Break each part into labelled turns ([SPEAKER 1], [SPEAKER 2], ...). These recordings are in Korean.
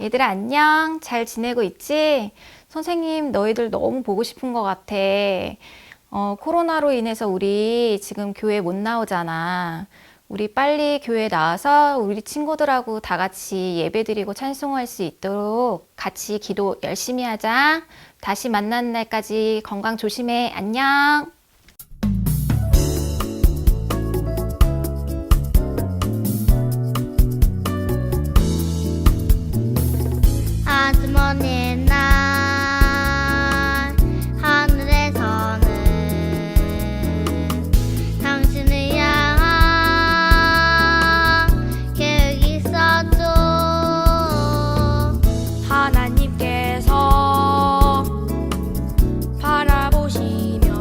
[SPEAKER 1] 얘들아 안녕? 잘 지내고 있지? 선생님 너희들 너무 보고 싶은 것 같아. 코로나로 인해서 우리 지금 교회 못 나오잖아. 우리 빨리 교회 나와서 우리 친구들하고 다 같이 예배드리고 찬송할 수 있도록 같이 기도 열심히 하자. 다시 만나는 날까지 건강 조심해. 안녕.
[SPEAKER 2] 아주머니의 날 하늘에서는 당신을 향한 계획이 있었죠.
[SPEAKER 3] 하나님께서 바라보시며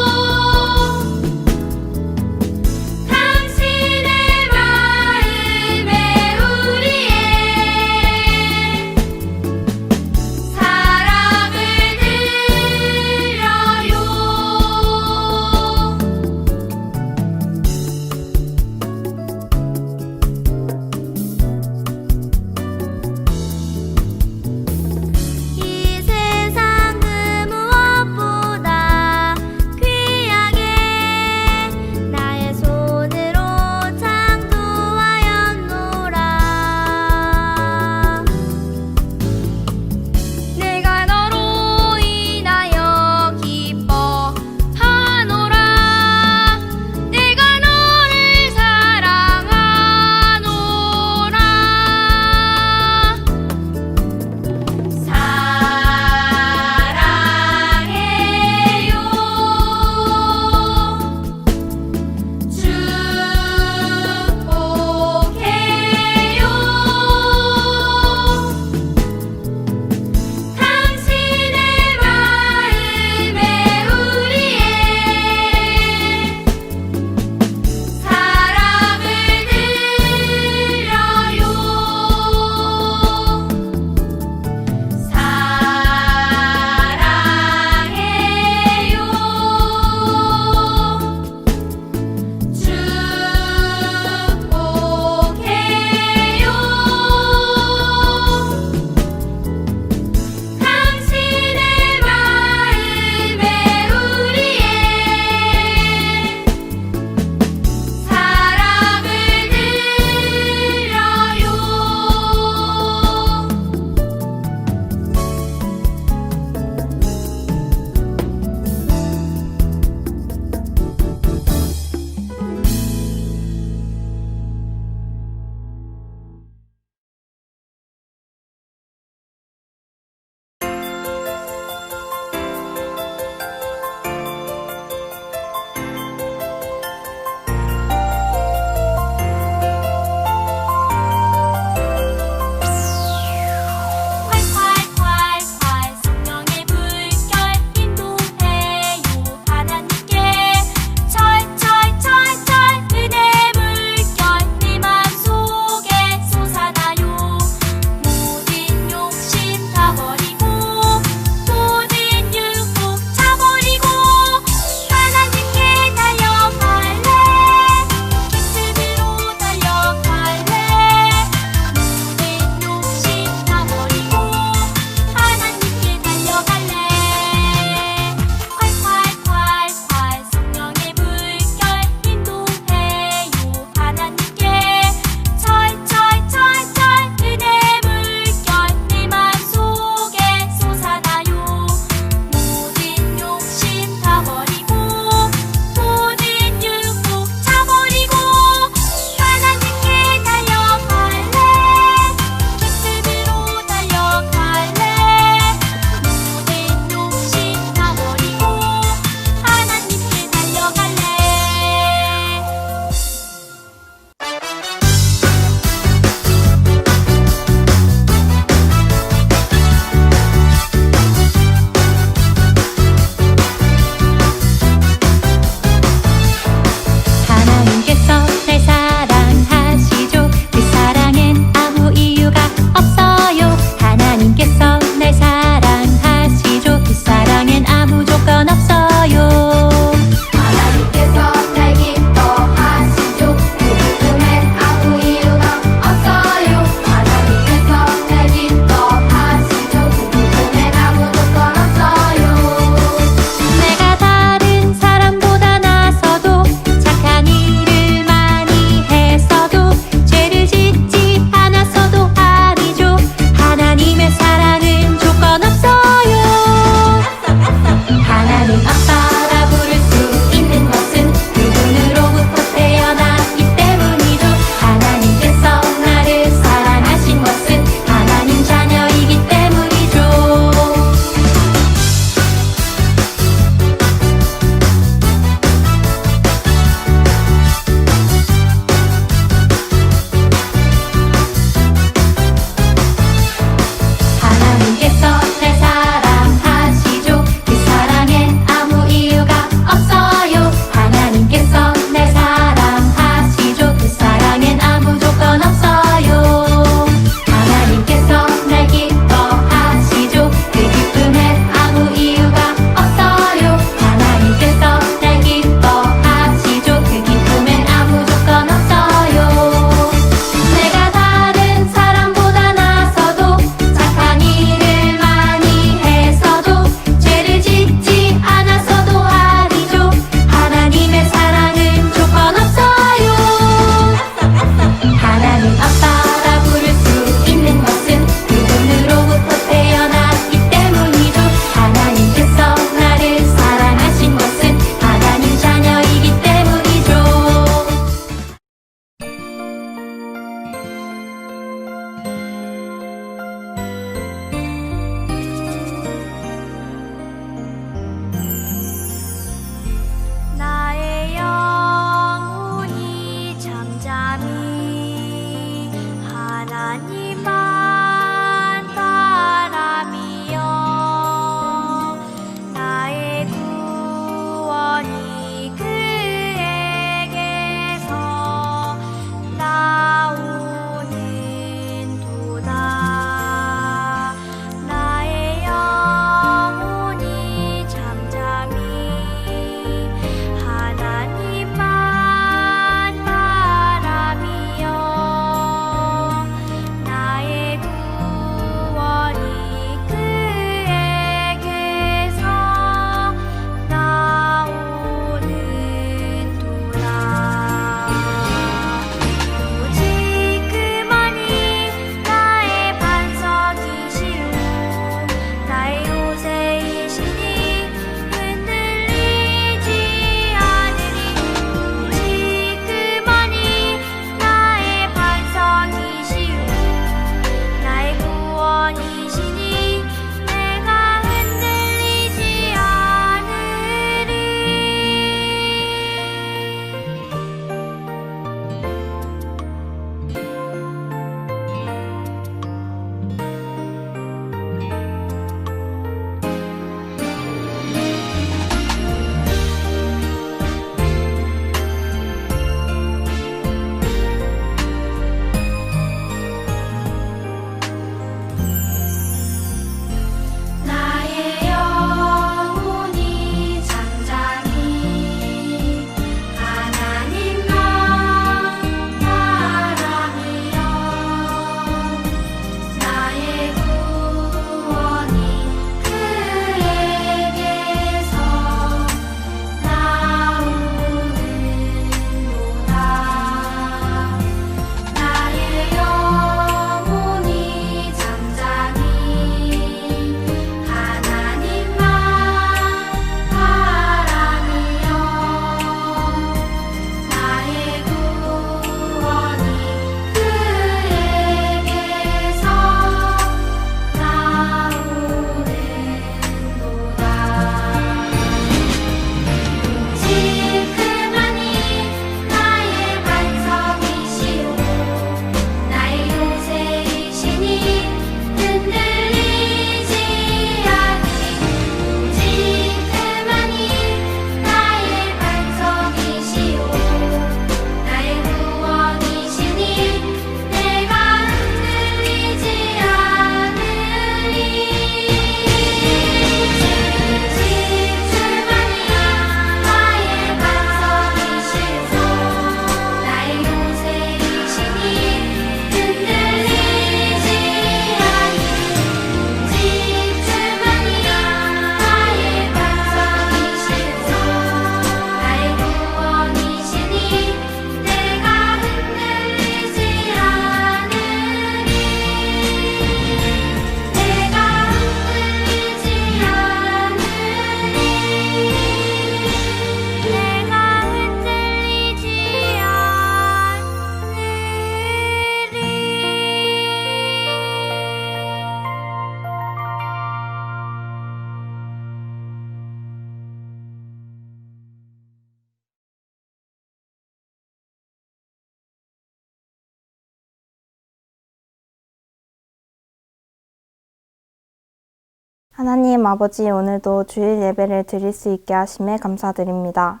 [SPEAKER 3] 하나님 아버지, 오늘도 주일 예배를 드릴 수 있게 하심에 감사드립니다.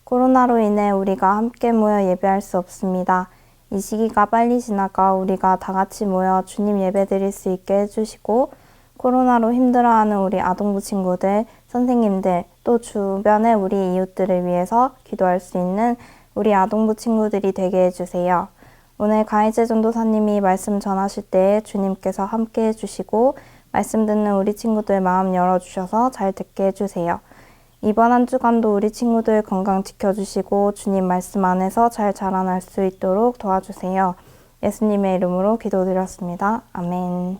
[SPEAKER 3] 코로나로 인해 우리가 함께 모여 예배할 수 없습니다. 이 시기가 빨리 지나가 우리가 다 같이 모여 주님 예배 드릴 수 있게 해주시고, 코로나로 힘들어하는 우리 아동부 친구들, 선생님들, 또 주변의 우리 이웃들을 위해서 기도할 수 있는 우리 아동부 친구들이 되게 해주세요. 오늘 가이제 전도사님이 말씀 전하실 때 주님께서 함께 해주시고, 말씀 듣는 우리 친구들 마음 열어주셔서 잘 듣게 해주세요. 이번 한 주간도 우리 친구들 건강 지켜주시고 주님 말씀 안에서 잘 자라날 수 있도록 도와주세요. 예수님의 이름으로 기도드렸습니다. 아멘.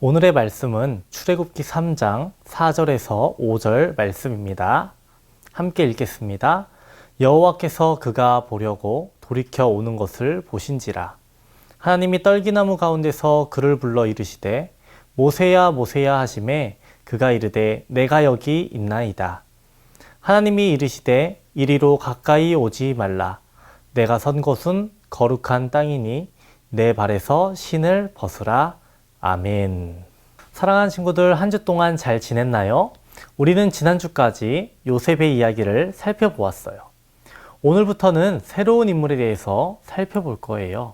[SPEAKER 4] 오늘의 말씀은 출애굽기 3장 4절에서 5절 말씀입니다. 함께 읽겠습니다. 여호와께서 그가 보려고 돌이켜 오는 것을 보신지라. 하나님이 떨기나무 가운데서 그를 불러 이르시되 모세야 모세야 하시매 그가 이르되 내가 여기 있나이다. 하나님이 이르시되 이리로 가까이 오지 말라. 내가 선 곳은 거룩한 땅이니 내 발에서 신을 벗으라. 아멘. 사랑하는 친구들, 한 주 동안 잘 지냈나요? 우리는 지난주까지 요셉의 이야기를 살펴보았어요. 오늘부터는 새로운 인물에 대해서 살펴볼 거예요.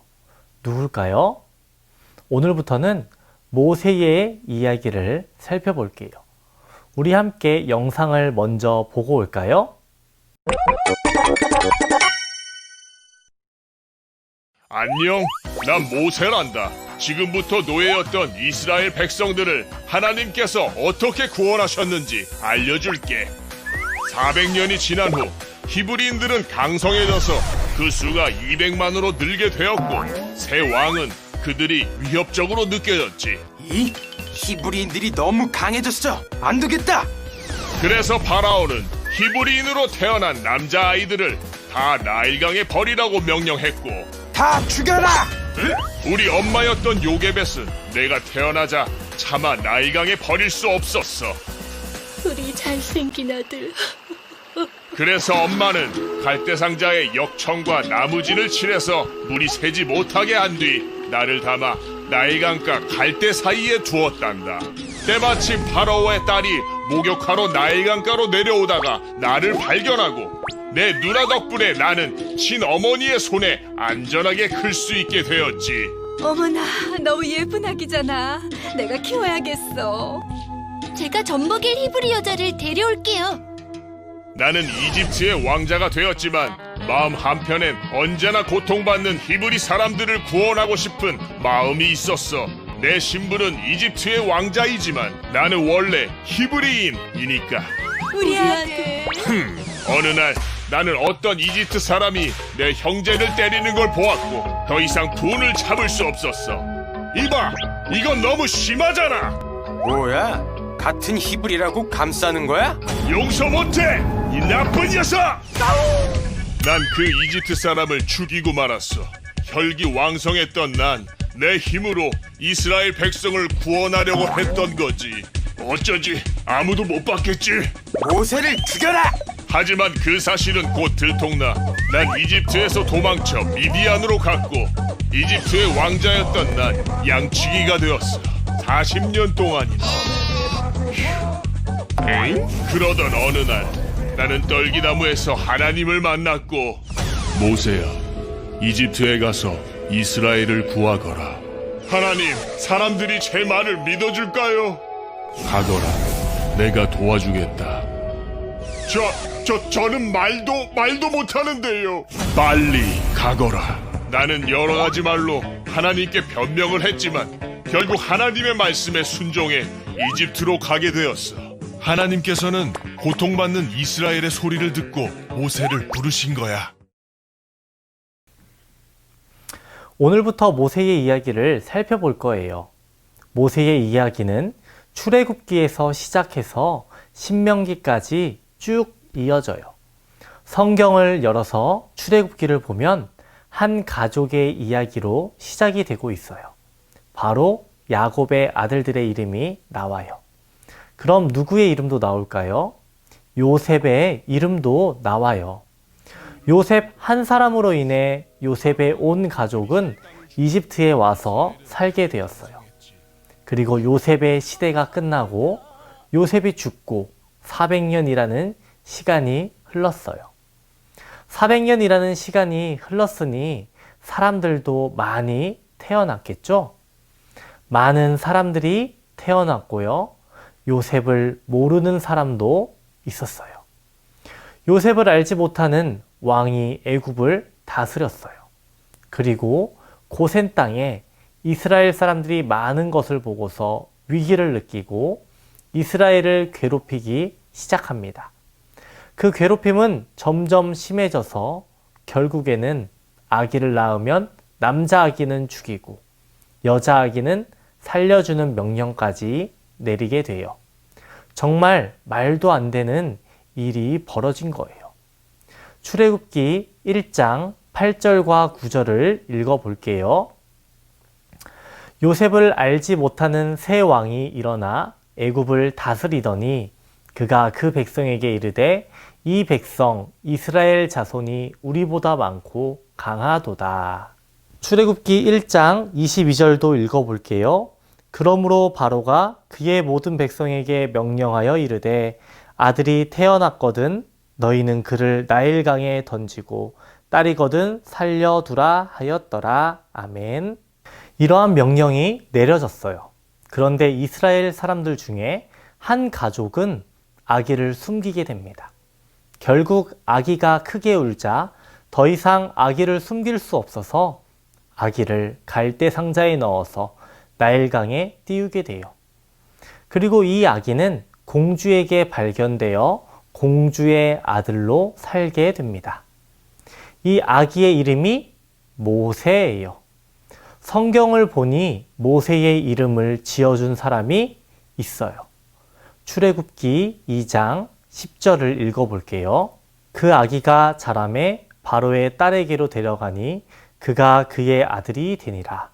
[SPEAKER 4] 누굴까요? 오늘부터는 모세의 이야기를 살펴볼게요. 우리 함께 영상을 먼저 보고 올까요?
[SPEAKER 5] 안녕, 난 모세란다. 지금부터 노예였던 이스라엘 백성들을 하나님께서 어떻게 구원하셨는지 알려줄게. 400년이 지난 후 히브리인들은 강성해져서 그 수가 200만으로 늘게 되었고 새 왕은 그들이 위협적으로 느껴졌지.
[SPEAKER 6] 이 히브리인들이 너무 강해졌어. 안 되겠다.
[SPEAKER 5] 그래서 파라오는 히브리인으로 태어난 남자아이들을 다 나일강에 버리라고 명령했고
[SPEAKER 6] 다 죽여라.
[SPEAKER 5] 우리 엄마였던 요게벳은 내가 태어나자 차마 나일강에 버릴 수 없었어.
[SPEAKER 7] 우리 잘생긴 아들.
[SPEAKER 5] 그래서 엄마는 갈대상자에 역청과 나무진을 칠해서 물이 새지 못하게 한 뒤 나를 담아 나일강과 갈대 사이에 두었단다. 때마침 파라오의 딸이 목욕하러 나일강가로 내려오다가 나를 발견하고 내 누나 덕분에 나는 친어머니의 손에 안전하게 클 수 있게 되었지.
[SPEAKER 7] 어머나, 너무 예쁜 아기잖아. 내가 키워야겠어. 제가 젖먹일 히브리 여자를 데려올게요.
[SPEAKER 5] 나는 이집트의 왕자가 되었지만 마음 한편엔 언제나 고통받는 히브리 사람들을 구원하고 싶은 마음이 있었어. 내 신분은 이집트의 왕자이지만 나는 원래 히브리인이니까.
[SPEAKER 7] 우리 아들.
[SPEAKER 5] 어느 날 나는 어떤 이집트 사람이 내 형제를 때리는 걸 보았고 더 이상 분을 참을 수 없었어. 이봐, 이건 너무 심하잖아.
[SPEAKER 6] 뭐야? 같은 히브리라고 감싸는 거야?
[SPEAKER 5] 용서 못해, 이 나쁜 녀석! 난 그 이집트 사람을 죽이고 말았어. 혈기 왕성했던 난 내 힘으로 이스라엘 백성을 구원하려고 했던 거지. 어쩌지 아무도 못 봤겠지.
[SPEAKER 6] 모세를 죽여라.
[SPEAKER 5] 하지만 그 사실은 곧 들통나 난 이집트에서 도망쳐 미디안으로 갔고 이집트의 왕자였던 난 양치기가 되었어. 40년 동안이나. 그러던 어느 날 나는 떨기나무에서 하나님을 만났고 모세야, 이집트에 가서 이스라엘을 구하거라. 하나님, 사람들이 제 말을 믿어줄까요? 가거라. 내가 도와주겠다. 저는 말도 못하는데요. 빨리 가거라. 나는 여러 가지 말로 하나님께 변명을 했지만 결국 하나님의 말씀에 순종해 이집트로 가게 되었어. 하나님께서는 고통받는 이스라엘의 소리를 듣고 모세를 부르신 거야.
[SPEAKER 4] 오늘부터 모세의 이야기를 살펴볼 거예요. 모세의 이야기는 출애굽기에서 시작해서 신명기까지 쭉 이어져요. 성경을 열어서 출애굽기를 보면 한 가족의 이야기로 시작이 되고 있어요. 바로 야곱의 아들들의 이름이 나와요. 그럼 누구의 이름도 나올까요? 요셉의 이름도 나와요. 요셉 한 사람으로 인해 요셉의 온 가족은 이집트에 와서 살게 되었어요. 그리고 요셉의 시대가 끝나고 요셉이 죽고 400년이라는 시간이 흘렀어요. 400년이라는 시간이 흘렀으니 사람들도 많이 태어났겠죠? 많은 사람들이 태어났고요. 요셉을 모르는 사람도 있었어요. 요셉을 알지 못하는 왕이 애굽을 다스렸어요. 그리고 고센 땅에 이스라엘 사람들이 많은 것을 보고서 위기를 느끼고 이스라엘을 괴롭히기 시작합니다. 그 괴롭힘은 점점 심해져서 결국에는 아기를 낳으면 남자 아기는 죽이고 여자 아기는 살려주는 명령까지 내리게 돼요. 정말 말도 안 되는 일이 벌어진 거예요. 출애굽기 1장 8절과 9절을 읽어볼게요. 요셉을 알지 못하는 새 왕이 일어나 애굽을 다스리더니 그가 그 백성에게 이르되 이 백성 이스라엘 자손이 우리보다 많고 강하도다. 출애굽기 1장 22절도 읽어볼게요. 그러므로 바로가 그의 모든 백성에게 명령하여 이르되 아들이 태어났거든 너희는 그를 나일강에 던지고 딸이거든 살려두라 하였더라. 아멘. 이러한 명령이 내려졌어요. 그런데 이스라엘 사람들 중에 한 가족은 아기를 숨기게 됩니다. 결국 아기가 크게 울자 더 이상 아기를 숨길 수 없어서 아기를 갈대 상자에 넣어서 나일강에 띄우게 돼요. 그리고 이 아기는 공주에게 발견되어 공주의 아들로 살게 됩니다. 이 아기의 이름이 모세예요. 성경을 보니 모세의 이름을 지어준 사람이 있어요. 출애굽기 2장 10절을 읽어볼게요. 그 아기가 자라매 바로의 딸에게로 데려가니 그가 그의 아들이 되니라.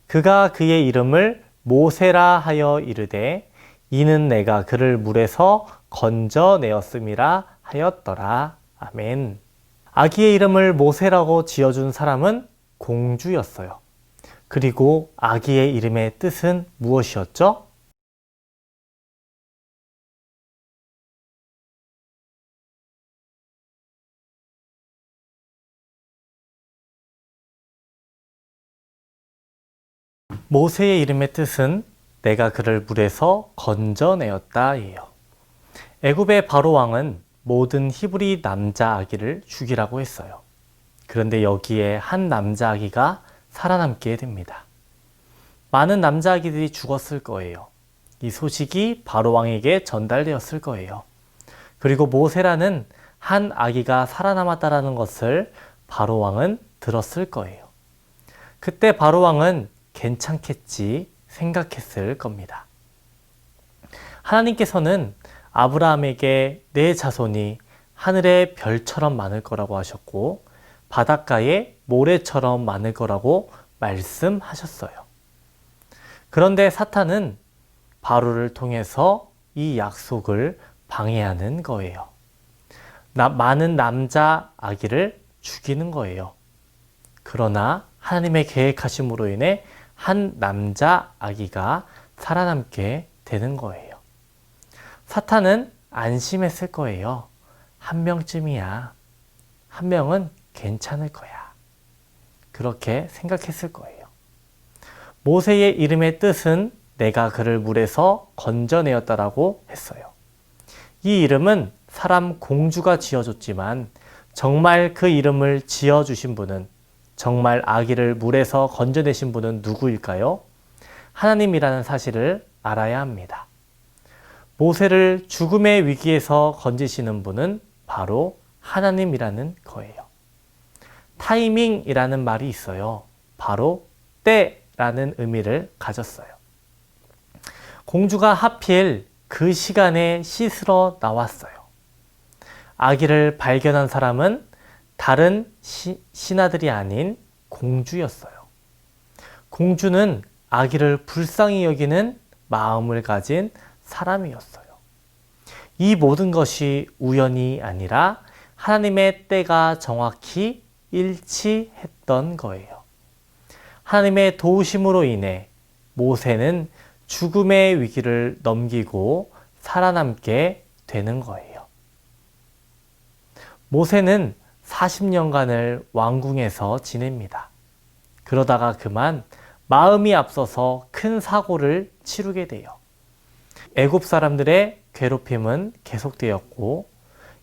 [SPEAKER 4] 그가 그의 이름을 모세라 하여 이르되 이는 내가 그를 물에서 건져내었음이라 하였더라. 아멘. 아기의 이름을 모세라고 지어준 사람은 공주였어요. 그리고 아기의 이름의 뜻은 무엇이었죠? 모세의 이름의 뜻은 내가 그를 물에서 건져내었다예요. 애굽의 바로 왕은 모든 히브리 남자 아기를 죽이라고 했어요. 그런데 여기에 한 남자 아기가 살아남게 됩니다. 많은 남자 아기들이 죽었을 거예요. 이 소식이 바로 왕에게 전달되었을 거예요. 그리고 모세라는 한 아기가 살아남았다는 것을 바로 왕은 들었을 거예요. 그때 바로 왕은 괜찮겠지 생각했을 겁니다. 하나님께서는 아브라함에게 내 자손이 하늘의 별처럼 많을 거라고 하셨고 바닷가의 모래처럼 많을 거라고 말씀하셨어요. 그런데 사탄은 바로를 통해서 이 약속을 방해하는 거예요. 많은 남자 아기를 죽이는 거예요. 그러나 하나님의 계획하심으로 인해 한 남자 아기가 살아남게 되는 거예요. 사탄은 안심했을 거예요. 한 명쯤이야. 한 명은 괜찮을 거야. 그렇게 생각했을 거예요. 모세의 이름의 뜻은 내가 그를 물에서 건져내었다라고 했어요. 이 이름은 사람 공주가 지어줬지만 정말 그 이름을 지어주신 분은 정말 아기를 물에서 건져내신 분은 누구일까요? 하나님이라는 사실을 알아야 합니다. 모세를 죽음의 위기에서 건지시는 분은 바로 하나님이라는 거예요. 타이밍이라는 말이 있어요. 바로 때라는 의미를 가졌어요. 공주가 하필 그 시간에 씻으러 나왔어요. 아기를 발견한 사람은 다른 신하들이 아닌 공주였어요. 공주는 아기를 불쌍히 여기는 마음을 가진 사람이었어요. 이 모든 것이 우연이 아니라 하나님의 때가 정확히 일치했던 거예요. 하나님의 도우심으로 인해 모세는 죽음의 위기를 넘기고 살아남게 되는 거예요. 모세는 40년간을 왕궁에서 지냅니다. 그러다가 그만 마음이 앞서서 큰 사고를 치르게 돼요. 애굽 사람들의 괴롭힘은 계속되었고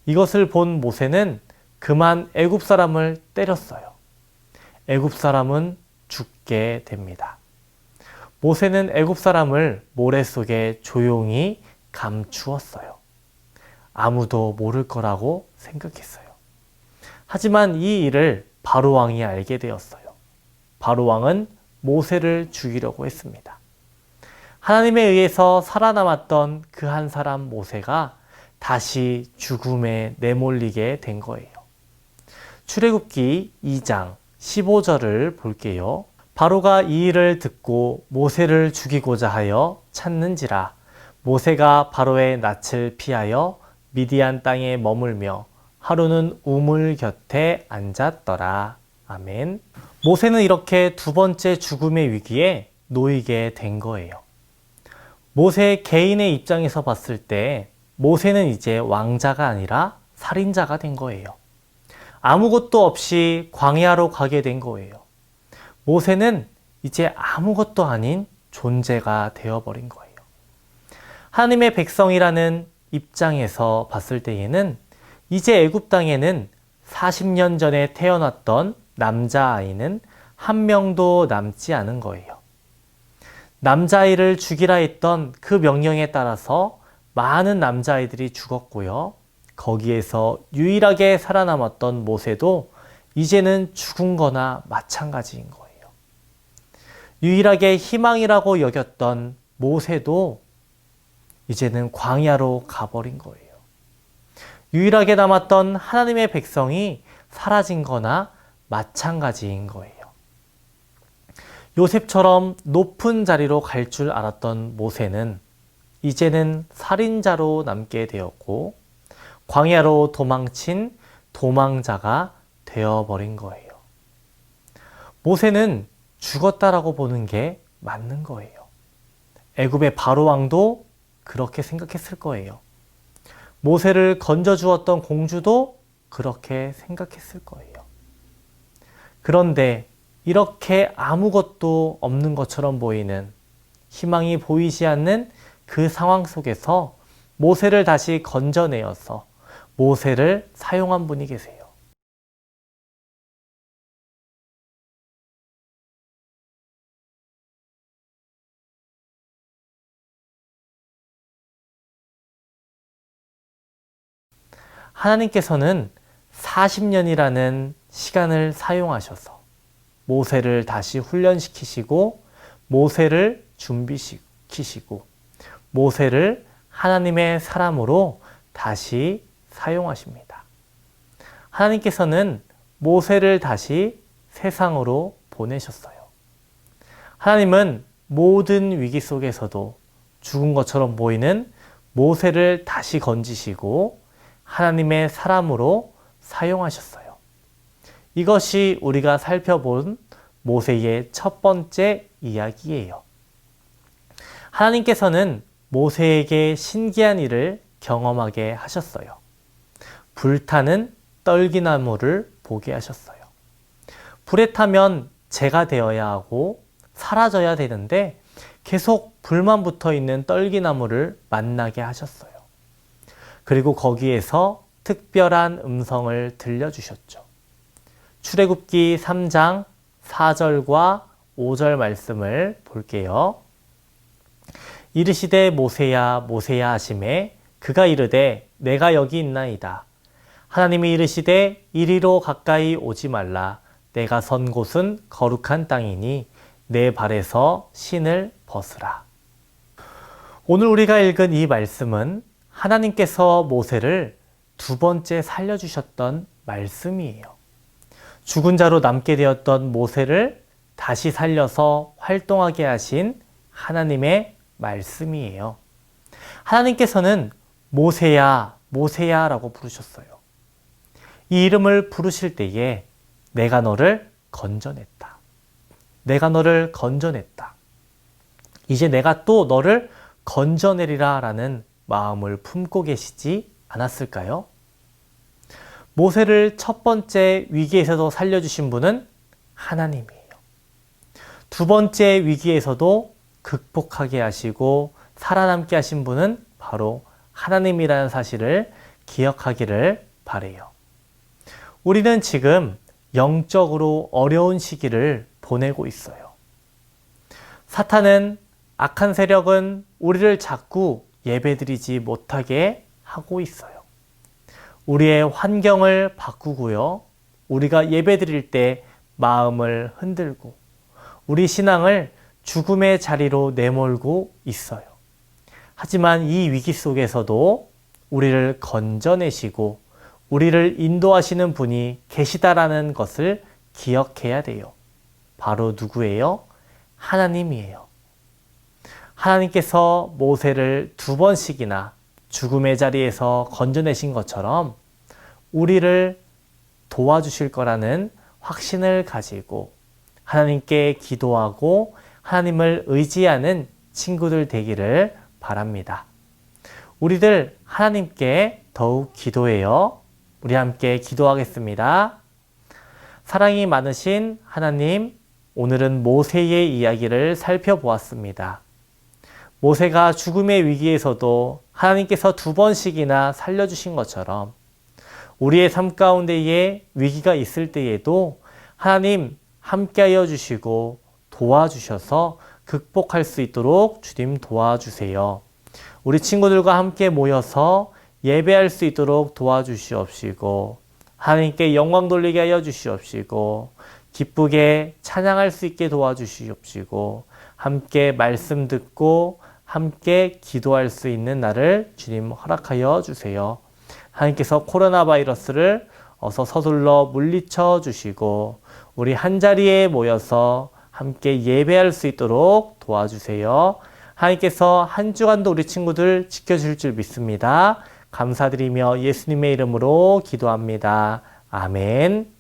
[SPEAKER 4] 이것을 본 모세는 그만 애굽 사람을 때렸어요. 애굽 사람은 죽게 됩니다. 모세는 애굽 사람을 모래 속에 조용히 감추었어요. 아무도 모를 거라고 생각했어요. 하지만 이 일을 바로 왕이 알게 되었어요. 바로 왕은 모세를 죽이려고 했습니다. 하나님에 의해서 살아남았던 그 한 사람 모세가 다시 죽음에 내몰리게 된 거예요. 출애굽기 2장 15절을 볼게요. 바로가 이 일을 듣고 모세를 죽이고자 하여 찾는지라 모세가 바로의 낯을 피하여 미디안 땅에 머물며 하루는 우물 곁에 앉았더라. 아멘. 모세는 이렇게 두 번째 죽음의 위기에 놓이게 된 거예요. 모세 개인의 입장에서 봤을 때 모세는 이제 왕자가 아니라 살인자가 된 거예요. 아무것도 없이 광야로 가게 된 거예요. 모세는 이제 아무것도 아닌 존재가 되어버린 거예요. 하나님의 백성이라는 입장에서 봤을 때에는 이제 애굽 땅에는 40년 전에 태어났던 남자아이는 한 명도 남지 않은 거예요. 남자아이를 죽이라 했던 그 명령에 따라서 많은 남자아이들이 죽었고요. 거기에서 유일하게 살아남았던 모세도 이제는 죽은 거나 마찬가지인 거예요. 유일하게 희망이라고 여겼던 모세도 이제는 광야로 가버린 거예요. 유일하게 남았던 하나님의 백성이 사라진 거나 마찬가지인 거예요. 요셉처럼 높은 자리로 갈 줄 알았던 모세는 이제는 살인자로 남게 되었고 광야로 도망친 도망자가 되어버린 거예요. 모세는 죽었다라고 보는 게 맞는 거예요. 애굽의 바로 왕도 그렇게 생각했을 거예요. 모세를 건져주었던 공주도 그렇게 생각했을 거예요. 그런데 이렇게 아무것도 없는 것처럼 보이는 희망이 보이지 않는 그 상황 속에서 모세를 다시 건져내어서 모세를 사용한 분이 계세요. 하나님께서는 40년이라는 시간을 사용하셔서 모세를 다시 훈련시키시고 모세를 준비시키시고 모세를 하나님의 사람으로 다시 사용하십니다. 하나님께서는 모세를 다시 세상으로 보내셨어요. 하나님은 모든 위기 속에서도 죽은 것처럼 보이는 모세를 다시 건지시고 하나님의 사람으로 사용하셨어요. 이것이 우리가 살펴본 모세의 첫 번째 이야기예요. 하나님께서는 모세에게 신기한 일을 경험하게 하셨어요. 불타는 떨기나무를 보게 하셨어요. 불에 타면 재가 되어야 하고 사라져야 되는데 계속 불만 붙어 있는 떨기나무를 만나게 하셨어요. 그리고 거기에서 특별한 음성을 들려주셨죠. 출애굽기 3장 4절과 5절 말씀을 볼게요. 이르시되 모세야 모세야 하시매 그가 이르되 내가 여기 있나이다. 하나님이 이르시되 이리로 가까이 오지 말라. 내가 선 곳은 거룩한 땅이니 내 발에서 신을 벗으라. 오늘 우리가 읽은 이 말씀은 하나님께서 모세를 두 번째 살려주셨던 말씀이에요. 죽은 자로 남게 되었던 모세를 다시 살려서 활동하게 하신 하나님의 말씀이에요. 하나님께서는 모세야, 모세야 라고 부르셨어요. 이 이름을 부르실 때에 내가 너를 건져냈다. 내가 너를 건져냈다. 이제 내가 또 너를 건져내리라 라는 마음을 품고 계시지 않았을까요? 모세를 첫 번째 위기에서도 살려주신 분은 하나님이에요. 두 번째 위기에서도 극복하게 하시고 살아남게 하신 분은 바로 하나님이라는 사실을 기억하기를 바라요. 우리는 지금 영적으로 어려운 시기를 보내고 있어요. 사탄은, 악한 세력은 우리를 자꾸 예배드리지 못하게 하고 있어요. 우리의 환경을 바꾸고요. 우리가 예배드릴 때 마음을 흔들고 우리 신앙을 죽음의 자리로 내몰고 있어요. 하지만 이 위기 속에서도 우리를 건져내시고 우리를 인도하시는 분이 계시다라는 것을 기억해야 돼요. 바로 누구예요? 하나님이에요. 하나님께서 모세를 2번씩이나 죽음의 자리에서 건져내신 것처럼 우리를 도와주실 거라는 확신을 가지고 하나님께 기도하고 하나님을 의지하는 친구들 되기를 바랍니다. 우리들 하나님께 더욱 기도해요. 우리 함께 기도하겠습니다. 사랑이 많으신 하나님, 오늘은 모세의 이야기를 살펴보았습니다. 모세가 죽음의 위기에서도 하나님께서 2번씩이나 살려주신 것처럼 우리의 삶 가운데에 위기가 있을 때에도 하나님 함께하여 주시고 도와주셔서 극복할 수 있도록 주님 도와주세요. 우리 친구들과 함께 모여서 예배할 수 있도록 도와주시옵시고 하나님께 영광 돌리게 하여 주시옵시고 기쁘게 찬양할 수 있게 도와주시옵시고 함께 말씀 듣고 함께 기도할 수 있는 날을 주님 허락하여 주세요. 하나님께서 코로나 바이러스를 어서 서둘러 물리쳐 주시고 우리 한자리에 모여서 함께 예배할 수 있도록 도와주세요. 하나님께서 한 주간도 우리 친구들 지켜주실 줄 믿습니다. 감사드리며 예수님의 이름으로 기도합니다. 아멘.